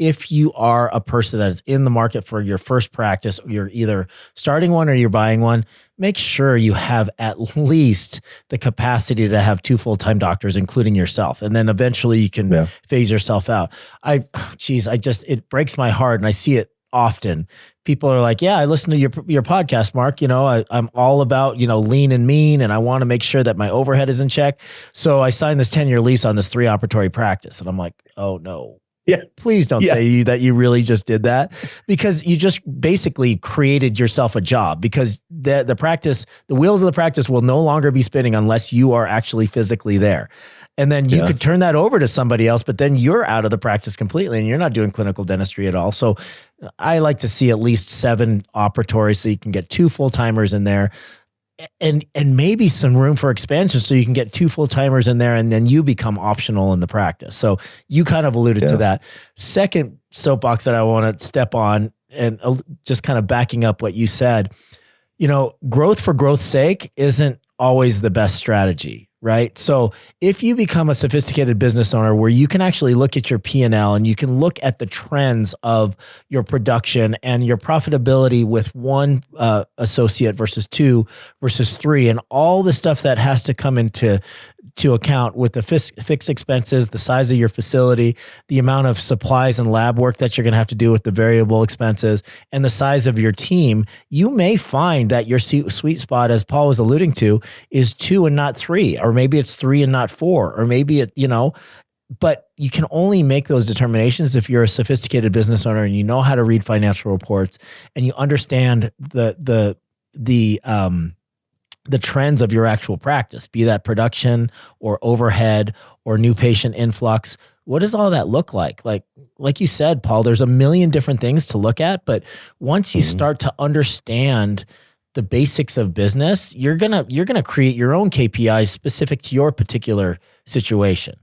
if you are a person that is in the market for your first practice, you're either starting one or you're buying one, make sure you have at least the capacity to have 2 full-time doctors, including yourself. And then eventually you can phase yourself out. It breaks my heart, and I see it often. People are like, yeah, I listen to your podcast, Mark. I'm all about, lean and mean, and I want to make sure that my overhead is in check. So I signed this 10-year lease on this 3-operatory practice. And I'm like, oh no. Yeah. Please don't say that you really just did that, because you just basically created yourself a job, because the wheels of the practice will no longer be spinning unless you are actually physically there. And then you could turn that over to somebody else, but then you're out of the practice completely and you're not doing clinical dentistry at all. So I like to see at least 7 operatories so you can get 2 full-timers in there, and maybe some room for expansion so you can get 2 full-timers in there, and then you become optional in the practice. So you kind of alluded to that. Second soapbox that I want to step on, and just kind of backing up what you said, growth for growth's sake isn't always the best strategy, right? So if you become a sophisticated business owner where you can actually look at your P&L and you can look at the trends of your production and your profitability with 1 associate versus 2 versus 3, and all the stuff that has to come into account with the fixed expenses, the size of your facility, the amount of supplies and lab work that you're going to have to do with the variable expenses, and the size of your team, you may find that your sweet spot, as Paul was alluding to, is 2 and not 3, or maybe it's 3 and not 4, or maybe but you can only make those determinations if you're a sophisticated business owner and you know how to read financial reports and you understand the trends of your actual practice, be that production or overhead or new patient influx. What does all that look like? Like you said, Paul, there's a million different things to look at, but once you start to understand the basics of business, you're going to create your own KPIs specific to your particular situation.